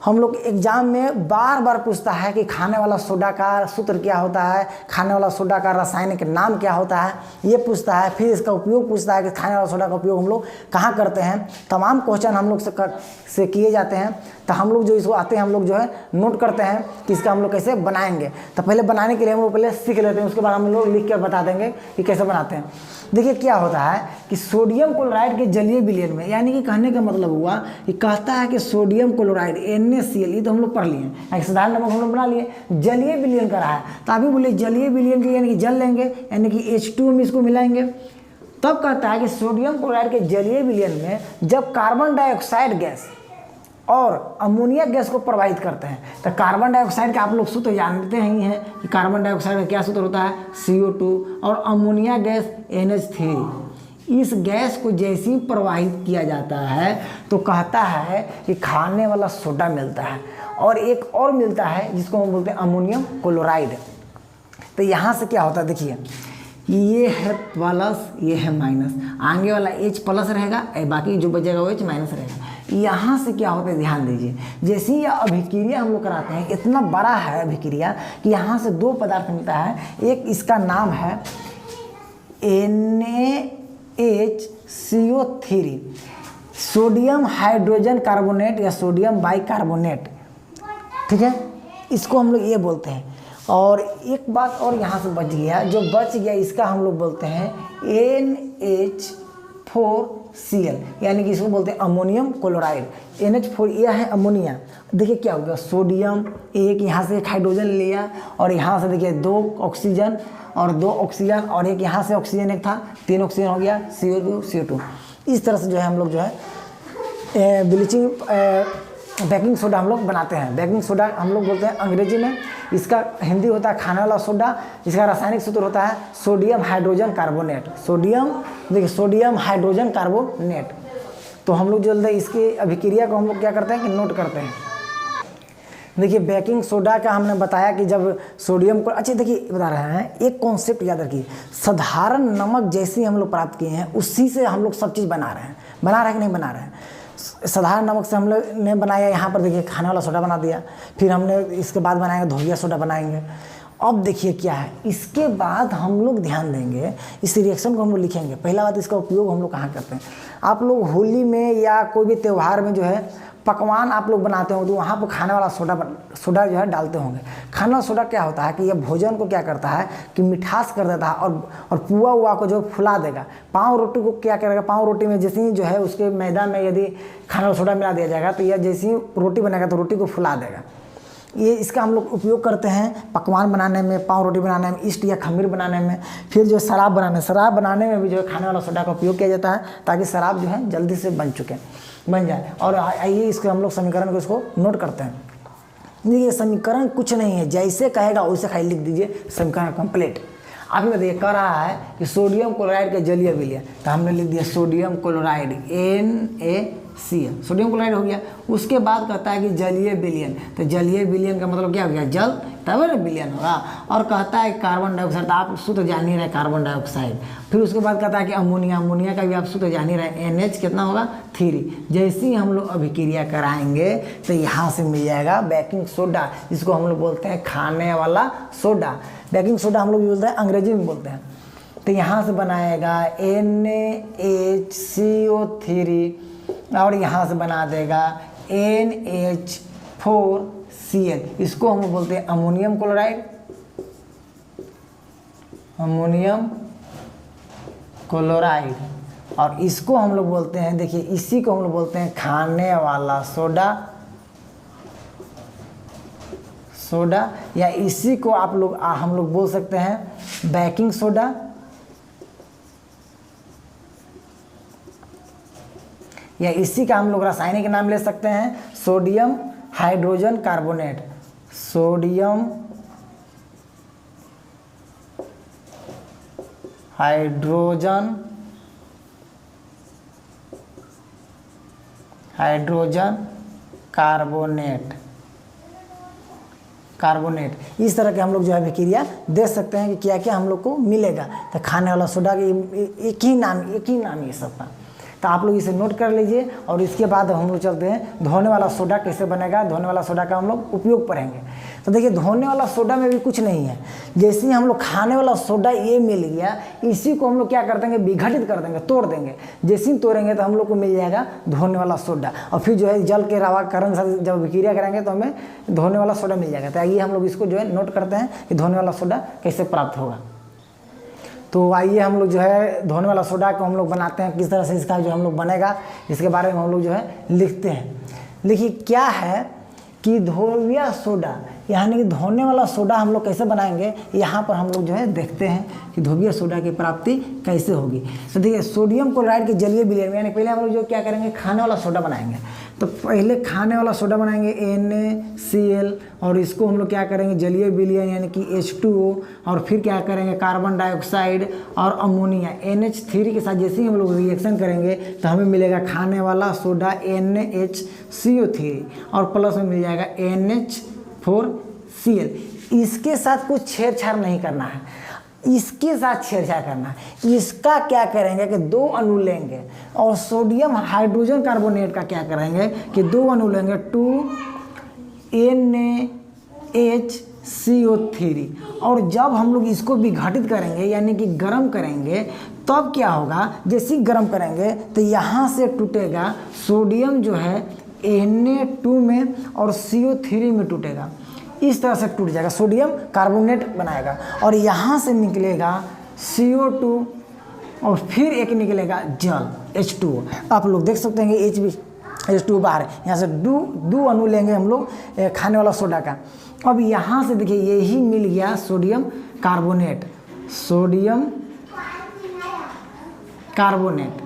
हम लोग एग्जाम में बार बार पूछता है कि खाने वाला सोडा का सूत्र क्या होता है, खाने वाला सोडा का रासायनिक नाम क्या होता है, ये पूछता है। फिर इसका उपयोग पूछता है कि खाने वाला सोडा का उपयोग हम लोग कहाँ करते हैं। तमाम क्वेश्चन हम लोग से किए जाते हैं। तो हम लोग जो इसको आते हैं हम लोग जो है नोट करते हैं कि इसका हम लोग कैसे बनाएंगे। तो पहले बनाने के लिए हम लोग पहले सीख लेते हैं, उसके बाद हम लोग लिख कर बता देंगे कि कैसे बनाते हैं। देखिए क्या होता है कि सोडियम क्लोराइड के जलीय विलयन में, यानी कि कहने का मतलब हुआ कि कहता है कि सोडियम क्लोराइड NaCl, ये तो हम लोग पढ़ लिए, एक साधारण नमक हम लोग बना लिए, जलीय विलयन कर रहा है। तो अभी बोलिए जलीय विलयन के यानी कि जल लेंगे, यानी कि H2 में इसको मिलाएंगे। तब कहता है कि सोडियम क्लोराइड के जलीय विलयन में जब कार्बन डाइऑक्साइड गैस और अमोनिया गैस को प्रवाहित करते हैं, तो कार्बन डाइऑक्साइड का आप लोग सूत्र जानते ही हैं कि कार्बन डाइऑक्साइड का क्या सूत्र होता है CO2, और अमोनिया गैस NH3। इस गैस को जैसे ही प्रवाहित किया जाता है तो कहता है कि खाने वाला सोडा मिलता है, और एक और मिलता है जिसको हम बोलते हैं अमोनियम क्लोराइड। तो यहाँ से क्या होता है, देखिए ये है प्लस, ये है माइनस, आगे वाला H प्लस रहेगा, बाकी जो बचेगा वो H माइनस रहेगा। यहाँ से क्या होता है ध्यान दीजिए, जैसे ही यह अभिक्रिया हम लोग कराते हैं, इतना बड़ा है अभिक्रिया कि यहाँ से दो पदार्थ मिलता है। एक इसका नाम है NaHCO3, सोडियम हाइड्रोजन कार्बोनेट या सोडियम बाइकार्बोनेट, ठीक है, इसको हम लोग ये बोलते हैं। और एक बात और यहाँ से बच गया, जो बच गया इसका हम लोग बोलते हैं NH4Cl, यानी कि इसको बोलते हैं अमोनियम क्लोराइड। NH4 यह है अमोनिया। देखिए क्या हो गया, सोडियम एक, यहाँ से एक हाइड्रोजन लिया, और यहाँ से देखिए दो ऑक्सीजन और दो ऑक्सीजन, और एक यहाँ से ऑक्सीजन एक था, तीन ऑक्सीजन हो गया, CO2। इस तरह से जो है हम लोग जो है ब्लीचिंग बेकिंग सोडा हम लोग बनाते हैं। बेकिंग सोडा हम लोग बोलते हैं अंग्रेजी में, इसका हिंदी होता है खाने वाला सोडा। इसका रासायनिक सूत्र होता है सोडियम हाइड्रोजन कार्बोनेट। सोडियम, देखिए सोडियम हाइड्रोजन कार्बोनेट। तो हम लोग जल्दी इसकी अभिक्रिया को हम लोग क्या करते हैं कि नोट करते हैं। देखिए बेकिंग सोडा का हमने बताया कि जब सोडियम को, अच्छा देखिए बता रहे हैं, एक कॉन्सेप्ट याद रखिए, साधारण नमक जैसी हम लोग प्राप्त किए हैं उसी से हम लोग सब चीज़ बना रहे हैं। बना रहे हैं कि नहीं बना रहे हैं? साधारण नमक से हम लोग ने बनाया, यहाँ पर देखिए खाने वाला सोडा बना दिया, फिर हमने इसके बाद बनाएंगे धोबिया सोडा बनाएंगे। अब देखिए क्या है, इसके बाद हम लोग ध्यान देंगे, इस रिएक्शन को हम लोग लिखेंगे। पहला बात, इसका उपयोग हम लोग कहाँ करते हैं। आप लोग होली में या कोई भी त्यौहार में जो है पकवान आप लोग बनाते हो तो वहाँ पर खाने वाला सोडा जो है डालते होंगे। खाने वाला सोडा क्या होता है कि यह भोजन को क्या करता है कि मिठास कर देता है, और पुआ हुआ को जो फुला देगा। पाव रोटी को क्या करेगा, पाव रोटी में जैसे ही जो है उसके मैदा में यदि खाने वाला सोडा मिला दिया जाएगा तो यह जैसे ही रोटी बनेगा तो रोटी को फुला देगा। ये इसका हम लोग उपयोग करते हैं पकवान बनाने में, पाव रोटी बनाने में, ईस्ट या खमीर बनाने में। फिर जो शराब बनाने में भी जो है खाने वाला सोडा का उपयोग किया जाता है, ताकि शराब जो है जल्दी से बन जाए। और आइए इसको हम लोग समीकरण को इसको नोट करते हैं। देखिए समीकरण कुछ नहीं है, जैसे कहेगा वैसे खाली लिख दीजिए, समीकरण कंप्लीट। अभी मैं देखिए कह रहा है कि सोडियम क्लोराइड के जलीय विलयन, तो हमने लिख दिया sodium chloride NaCl, sodium chloride हो गया। उसके बाद कहता है कि जलीय विलयन, तो जलीय विलयन का मतलब क्या हो गया, जल, तब ना विलयन होगा। और कहता है कार्बन डाइऑक्साइड, तो आप सूत्र जान ही रहे कार्बन डाइऑक्साइड। फिर उसके बाद कहता है कि अमोनिया का भी आप सूत्र जान ही रहे, NH कितना होगा 3। जैसे ही हम लोग अभिक्रिया कराएंगे तो यहाँ से मिल जाएगा बेकिंग सोडा, जिसको हम लोग बोलते हैं खाने वाला सोडा। बेकिंग सोडा हम लोग बोलते हैं, अंग्रेजी में बोलते हैं। तो यहाँ से बनाएगा NaHCO3, और यहाँ से बना देगा NH4Cl, इसको हम बोलते हैं अमोनियम क्लोराइड। और इसको हम लोग बोलते हैं, देखिए इसी को हम लोग बोलते हैं खाने वाला सोडा, सोडा, या इसी को आप लोग हम लोग बोल सकते हैं बेकिंग सोडा, या इसी का हम लोग रासायनिक नाम ले सकते हैं sodium hydrogen carbonate, sodium hydrogen carbonate, इस तरह के हम लोग जो है अभिक्रिया दे सकते हैं कि क्या क्या हम लोग को मिलेगा। तो खाने वाला सोडा के एक ही नाम ये सब का, तो आप लोग इसे नोट कर लीजिए। और इसके बाद हम लोग चलते हैं धोने वाला सोडा कैसे बनेगा, धोने वाला सोडा का हम लोग उपयोग पढ़ेंगे। तो देखिए धोने वाला सोडा में भी कुछ नहीं है, जैसे ही हम लोग खाने वाला सोडा ये मिल गया, इसी को हम लोग क्या कर देंगे, विघटित कर देंगे, तोड़ देंगे। जैसे ही तोड़ेंगे तो हम लोग को मिल जाएगा धोने वाला सोडा, और फिर जो है जल के रावाकरण से जब विक्रिया करेंगे तो हमें धोने वाला सोडा मिल जाएगा। तो आइए हम लोग इसको जो है नोट करते हैं कि धोने वाला सोडा कैसे प्राप्त होगा। तो आइए हम लोग जो है धोने वाला सोडा को हम लोग बनाते हैं, किस तरह से इसका जो हम लोग बनेगा इसके बारे में हम लोग जो है लिखते हैं। देखिए क्या है कि धोबिया सोडा यानी कि धोने वाला सोडा हम लोग कैसे बनाएंगे, यहाँ पर हम लोग जो है देखते हैं कि धोबिया सोडा की प्राप्ति कैसे होगी। तो देखिए सोडियम क्लोराइड के जलीय विलयन में, यानी पहले हम लोग जो क्या करेंगे खाने वाला सोडा बनाएंगे। तो पहले खाने वाला सोडा बनाएंगे NaCl, और इसको हम लोग क्या करेंगे जलीय विलयन यानी कि H2O, और फिर क्या करेंगे कार्बन डाइऑक्साइड और अमोनिया NH3 के साथ जैसे ही हम लोग रिएक्शन करेंगे तो हमें मिलेगा खाने वाला सोडा NaHCO3, और प्लस में मिल जाएगा NH4Cl। इसके साथ कुछ छेड़छाड़ नहीं करना है, इसके साथ छेड़छाड़ करना है। इसका क्या करेंगे कि 2 अणु लेंगे, और सोडियम हाइड्रोजन कार्बोनेट का क्या करेंगे कि 2 अणु लेंगे 2NaHCO3, और जब हम लोग इसको विघटित करेंगे यानी कि गर्म करेंगे तब क्या होगा, जैसे ही गर्म करेंगे तो यहाँ से टूटेगा सोडियम जो है Na2 में और CO3 में टूटेगा, इस तरह से टूट जाएगा, सोडियम कार्बोनेट बनाएगा, और यहाँ से निकलेगा CO2 और फिर एक निकलेगा जल H2O। आप लोग देख सकते हैं कि H2O बाहर है, यहाँ से दो अणु लेंगे हम लोग खाने वाला सोडा का। अब यहाँ से देखिए यही मिल गया सोडियम कार्बोनेट, सोडियम कार्बोनेट।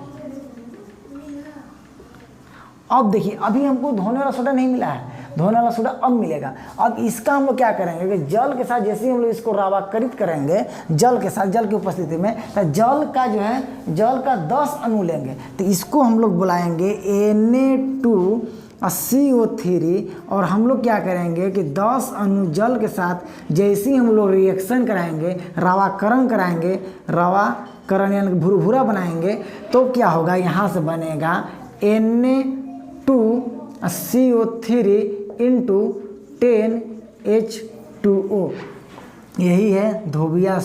अब देखिए अभी हमको धोने वाला सोडा नहीं मिला है, धोने वाला सोडा अब मिलेगा। अब इसका हम लोग क्या करेंगे कि जल के साथ जैसे ही हम लोग इसको रावाकरित करेंगे जल के साथ, जल की उपस्थिति में, तो जल का जो है जल का 10 अणु लेंगे, तो इसको हम लोग बुलाएंगे Na2CO3, और हम लोग क्या करेंगे कि 10 अणु जल के साथ जैसे ही हम लोग रिएक्शन कराएंगे, रावाकरण कराएंगे, रावाकरण यानी भुरभुरा बनाएंगे, तो क्या होगा, यहाँ से बनेगा Na2CO3 इंटू 10H2O। यही है धोबिया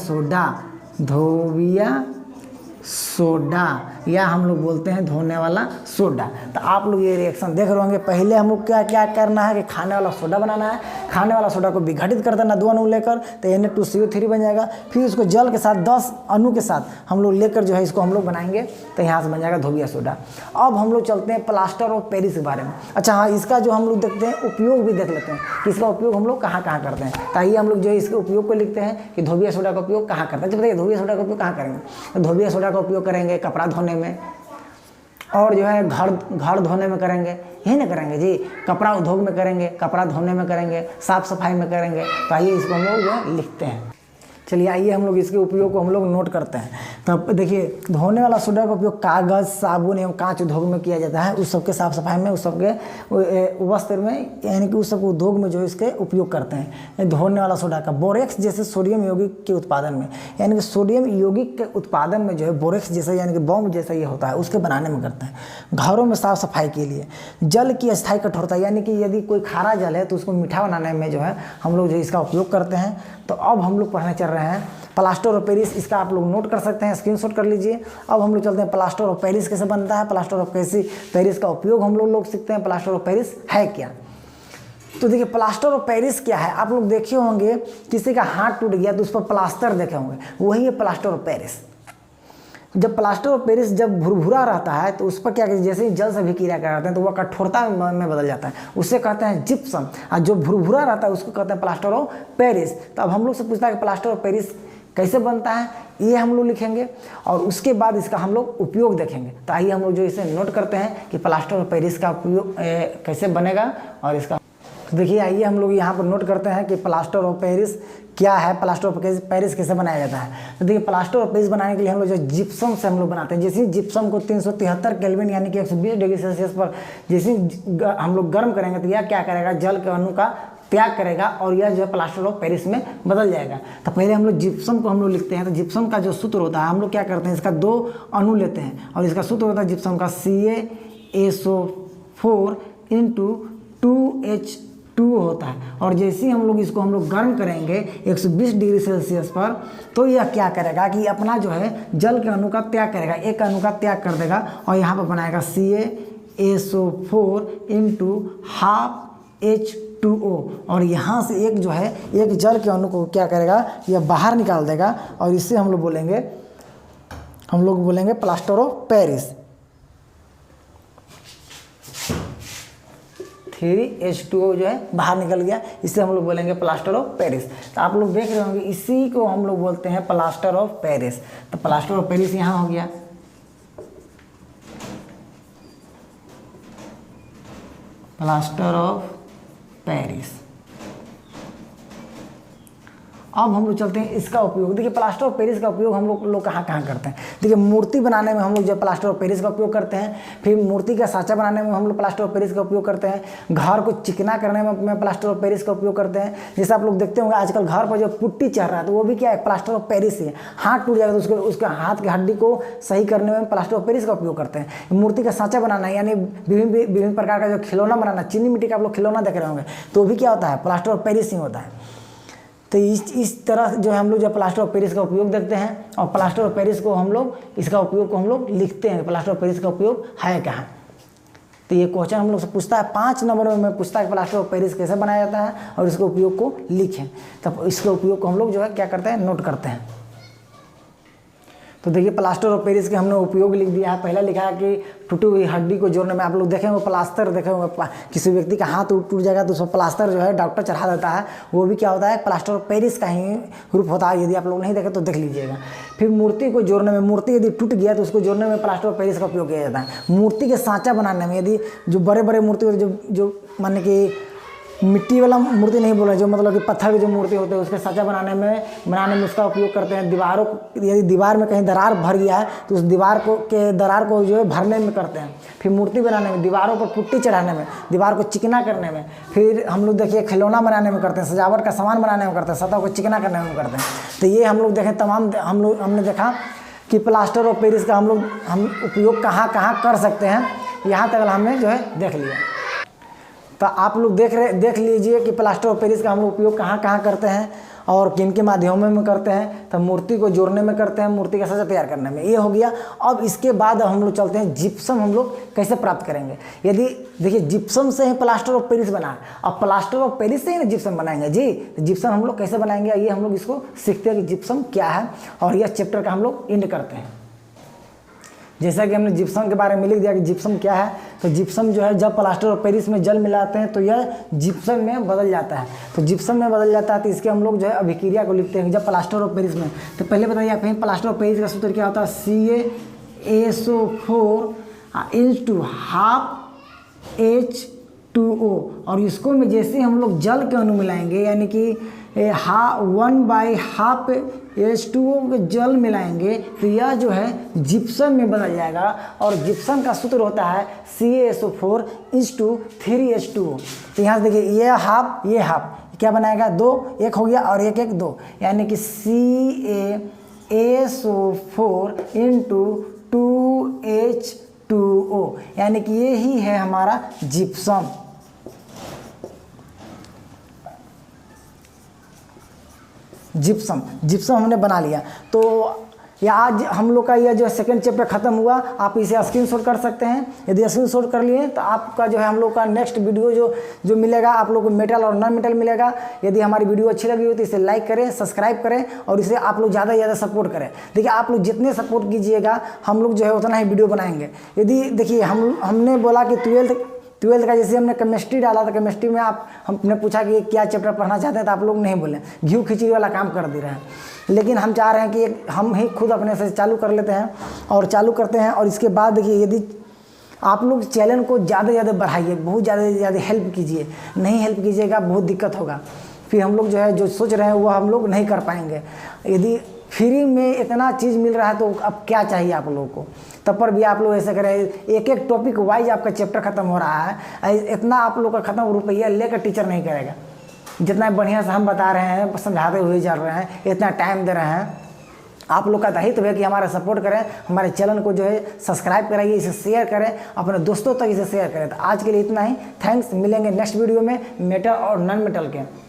सोडा, या हम लोग बोलते हैं धोने वाला सोडा। तो आप लोग ये रिएक्शन देख रहे होंगे। पहले हम लोग क्या क्या करना है कि खाने वाला सोडा बनाना है, खाने वाला सोडा को विघटित कर देना 2 अणु लेकर, तो Na2CO3 बन जाएगा। फिर उसको जल के साथ 10 अणु के साथ हम लोग लेकर जो है इसको हम लोग बनाएंगे, तो यहाँ से बन जाएगा धोबिया सोडा। अब हम लोग चलते हैं प्लास्टर ऑफ पेरिस के बारे में। अच्छा हाँ, इसका जो हम लोग देखते हैं उपयोग भी देख लेते हैं कि इसका उपयोग हम लोग कहाँ कहाँ करते हैं। तो आइए हम लोग जो है इसके उपयोग को लिखते हैं कि धोबिया सोडा का उपयोग कहाँ करते हैं। जब बताइए धोबिया सोडा का उपयोग कहाँ करेंगे, तो धोबिया सोडा का उपयोग करेंगे कपड़ा धोने में, और जो है घर धोने में करेंगे, यही ना करेंगे जी, कपड़ा उद्योग में करेंगे, कपड़ा धोने में करेंगे, साफ सफाई में करेंगे। तो आइए इसको हम लोग जो है लिखते हैं। चलिए आइए हम लोग इसके उपयोग को हम लोग नोट करते हैं। तब देखिए धोने वाला सोडा का उपयोग कागज़, साबुन एवं कांच उद्योग में किया जाता है, उस सबके साफ सफाई में, उस सबके वस्त्र में, यानी कि उस सब उद्योग में जो इसके उपयोग करते हैं धोने वाला सोडा का। बोरेक्स जैसे सोडियम यौगिक के उत्पादन में, यानी कि सोडियम यौगिक के उत्पादन में जो है बोरेक्स जैसा यानी कि बॉम्ब जैसा ये होता है, उसके बनाने में करते हैं। घरों में साफ सफाई के लिए जल की अस्थायी कठोरता, यानी कि यदि कोई खारा जल है तो उसको मीठा बनाने में जो है हम लोग जो इसका उपयोग करते हैं। तो अब हम लोग पढ़ने चल रहे हैं प्लास्टर ऑफ पेरिस। इसका आप लोग नोट कर सकते हैं, स्क्रीनशॉट कर लीजिए। अब हम लोग चलते हैं प्लास्टर ऑफ पेरिस कैसे बनता है, प्लास्टर ऑफ पेरिस का उपयोग हम लोग सीखते हैं। प्लास्टर ऑफ पेरिस है क्या, तो देखिए प्लास्टर ऑफ पेरिस क्या है। आप लोग देखे होंगे किसी का हाथ टूट गया तो उस पर प्लास्टर देखे होंगे, वही है प्लास्टर ऑफ पेरिस। जब प्लास्टर ऑफ पेरिस जब भुरभुरा रहता है तो उस पर क्या कहते हैं, जैसे ही जल से अभिक्रिया करते हैं तो वह कठोरता में बदल जाता है, उससे कहते हैं जिप्सम। और जो भुरभुरा रहता है उसको कहते हैं प्लास्टर ऑफ पेरिस। तो अब हम लोग से पूछता है कि प्लास्टर ऑफ पेरिस कैसे बनता है, ये हम लोग लिखेंगे और उसके बाद इसका हम लोग उपयोग देखेंगे। तो आइए हम लोग जो इसे नोट करते हैं कि प्लास्टर ऑफ पेरिस का उपयोग कैसे बनेगा और इसका। तो देखिए आइए हम लोग यहाँ पर नोट करते हैं कि प्लास्टर ऑफ पेरिस क्या है, प्लास्टर ऑफ पेरिस कैसे बनाया जाता है। तो देखिए प्लास्टर ऑफ पेरिस बनाने के लिए हम लोग जो जिप्सम से हम लोग बनाते हैं, जैसे जिप्सम को 373 केल्विन यानी कि 120 डिग्री सेल्सियस पर जैसे हम लोग गर्म करेंगे तो यह क्या करेगा, जल के अणु का त्याग करेगा और यह जो है प्लास्टर ऑफ पेरिस में बदल जाएगा। तो पहले हम लोग जिप्सम को हम लोग लिखते हैं। तो जिप्सम का जो सूत्र होता है हम लोग क्या करते हैं, इसका 2 अणु लेते हैं और इसका सूत्र होता है जिप्सम का CaSO4 × 2H2 होता है। और जैसे ही हम लोग गर्म करेंगे 120 डिग्री सेल्सियस पर, तो यह क्या करेगा कि अपना जो है जल के अणु का त्याग करेगा, एक अणु का त्याग कर देगा और यहाँ पर बनाएगा CaSO4 × 12H2O। और यहाँ से एक जो है एक जल के अणु को क्या करेगा, यह बाहर निकाल देगा और इससे हम लोग बोलेंगे प्लास्टर ऑफ पेरिस। 3H2O जो है बाहर निकल गया, इससे हम लोग बोलेंगे प्लास्टर ऑफ पेरिस। तो आप लोग देख रहे होंगे इसी को हम लोग बोलते हैं प्लास्टर ऑफ पेरिस। तो प्लास्टर ऑफ पेरिस यहाँ हो गया। Plaster of Paris. अब हम लोग चलते हैं इसका उपयोग। देखिए प्लास्टर ऑफ पेरिस का उपयोग हम लोग कहाँ करते हैं। देखिए मूर्ति बनाने में हम लोग जो प्लास्टर ऑफ पेरिस का उपयोग करते हैं, फिर मूर्ति का साँचा बनाने में हम लोग प्लास्टर ऑफ पेरिस का उपयोग करते हैं, घर को चिकना करने में प्लास्टर ऑफ पेरिस का उपयोग करते हैं। जैसे आप लोग देखते होंगे आजकल घर पर जो पुट्टी चढ़ रहा है तो वो भी क्या है, प्लास्टर ऑफ पेरिस है। हाथ टूट जाएगा तो उसके हाथ की हड्डी को सही करने में प्लास्टर ऑफ पेरिस का उपयोग करते हैं। मूर्ति का साँचा बनाना यानी विभिन्न प्रकार का जो खिलौना बनाना, चीनी मिट्टी का आप लोग खिलौना देख रहे होंगे, तो भी क्या होता है, प्लास्टर ऑफ पेरिस ही होता है। तो इस तरह जो है हम लोग जो प्लास्टर ऑफ पेरिस का उपयोग देखते हैं और प्लास्टर ऑफ पेरिस को हम लोग इसका उपयोग को हम लोग लिखते हैं, प्लास्टर ऑफ पेरिस का उपयोग है कहाँ। तो ये क्वेश्चन हम लोग से पूछता है 5 नंबर में पूछता है कि प्लास्टर ऑफ पेरिस कैसे बनाया जाता है और इसके उपयोग को लिखें। तब इसके उपयोग को हम लोग जो है क्या करते हैं, नोट करते हैं। तो देखिए प्लास्टर ऑफ पेरिस के हमने उपयोग लिख दिया है। पहला लिखा है कि टूटी हुई हड्डी को जोड़ने में, आप लोग देखेंगे प्लास्टर देखे होंगे, किसी व्यक्ति का हाथ टूट जाएगा तो उसमें प्लास्टर जो है डॉक्टर चढ़ा देता है, वो भी क्या होता है, प्लास्टर ऑफ पेरिस का ही रूप होता है। यदि आप लोग नहीं देखें तो देख लीजिएगा। फिर मूर्ति को जोड़ने में, मूर्ति यदि टूट गया तो उसको जोड़ने में प्लास्टर ऑफ पेरिस का उपयोग किया जाता है। मूर्ति के साँचा बनाने में, यदि जो बड़े बड़े मूर्ति जो माने कि मिट्टी वाला मूर्ति नहीं बोल रहे, जो मतलब कि पत्थर की जो मूर्ति होते हैं उसके साँचा बनाने में उसका उपयोग करते हैं। दीवारों, यदि दीवार में कहीं दरार भर गया है तो उस दीवार के दरार को जो है भरने में करते हैं। फिर मूर्ति बनाने में, दीवारों पर पुट्टी चढ़ाने में, दीवार को चिकना करने में, फिर हम लोग देखिए खिलौना बनाने में करते हैं, सजावट का सामान बनाने में करते हैं, सतह को चिकना करने में करते हैं। तो ये हम लोग देखें तमाम हमने देखा कि प्लास्टर ऑफ पेरिस का हम उपयोग कहाँ कर सकते हैं। यहाँ तक हमने जो है देख लिया। तो आप लोग देख लीजिए कि प्लास्टर ऑफ पेरिस का हम लोग उपयोग कहाँ करते हैं और किन के माध्यमों में करते हैं। तो मूर्ति को जोड़ने में करते हैं, मूर्ति का साँचा तैयार करने में, ये हो गया। अब इसके बाद हम लोग चलते हैं जिप्सम हम लोग कैसे प्राप्त करेंगे। यदि देखिए जिप्सम से ही प्लास्टर ऑफ पेरिस बना है, अब प्लास्टर ऑफ पेरिस से ही ना जिप्सम बनाएंगे जी। तो जिप्सम हम लोग कैसे बनाएंगे, ये हम लोग इसको सीखते हैं कि जिप्सम क्या है और यह चैप्टर का हम लोग एंड करते हैं। जैसा कि हमने जिप्सम के बारे में लिख दिया कि जिप्सम क्या है, तो जिप्सम जो है जब प्लास्टर ऑफ पेरिस में जल मिलाते हैं तो यह जिप्सम में बदल जाता है। तो जिप्सम में बदल जाता है तो इसके हम लोग जो है अभिक्रिया को लिखते हैं जब प्लास्टर ऑफ पेरिस में। तो पहले बताइए आप, प्लास्टर ऑफ पेरिस का सूत्र क्या होता है, CaSO4 × 12H2O। और इसको में जैसे हम लोग जल के अणु मिलाएंगे यानी कि 1/2 H2O के जल मिलाएंगे तो यह जो है जिप्सम में बदल जाएगा। और जिप्सम का सूत्र होता है CaSO4 × 3H2O। तो यहाँ से देखिए ये हाफ क्या बनाएगा, 2 1 हो गया और 1 1 2, यानी कि CaSO4 × 2H2O, यानी कि ये ही है हमारा जिप्सम। जिप्सम हमने बना लिया। तो या आज हम लोग का यह जो सेकंड चैप्टर खत्म हुआ, आप इसे स्क्रीनशॉट कर सकते हैं। यदि स्क्रीनशॉट कर लिए तो आपका जो है हम लोग का नेक्स्ट वीडियो जो मिलेगा आप लोग को मेटल और नॉन मेटल मिलेगा। यदि हमारी वीडियो अच्छी लगी हो तो इसे लाइक करें, सब्सक्राइब करें और इसे आप लोग ज़्यादा से ज़्यादा सपोर्ट करें। देखिए आप लोग जितने सपोर्ट कीजिएगा हम लोग जो है उतना ही वीडियो बनाएंगे। यदि देखिए हमने बोला कि ट्वेल्थ का जैसे हमने केमिस्ट्री डाला था, केमिस्ट्री में हमने पूछा कि क्या चैप्टर पढ़ना चाहते हैं तो आप लोग नहीं बोले, घी खिचड़ी वाला काम कर दे रहे हैं। लेकिन हम चाह रहे हैं कि हम ही खुद अपने से चालू कर लेते हैं और चालू करते हैं। और इसके बाद देखिए यदि आप लोग चैनल को ज़्यादा से ज़्यादा बढ़ाइए, बहुत ज़्यादा से ज़्यादा हेल्प कीजिए। नहीं हेल्प कीजिएगा बहुत दिक्कत होगा, फिर हम लोग जो है जो सोच रहे हैं वो हम लोग नहीं कर पाएंगे। यदि फ्री में इतना चीज़ मिल रहा है तो अब क्या चाहिए आप लोगों को। तब पर भी आप लोग ऐसे करें, एक एक टॉपिक वाइज आपका चैप्टर खत्म हो रहा है। इतना आप लोग का खत्म रुपया लेकर टीचर नहीं करेगा। जितना बढ़िया से हम बता रहे हैं, समझाते हुए चल रहे हैं, इतना टाइम दे रहे हैं, आप लोग का दायित्व है कि हमारा सपोर्ट करें, हमारे चैनल को जो है सब्सक्राइब कराइए, इसे शेयर करें, अपने दोस्तों तक इसे शेयर करें। तो आज के लिए इतना ही। थैंक्स, मिलेंगे नेक्स्ट वीडियो में मेटल और नॉन मेटल के।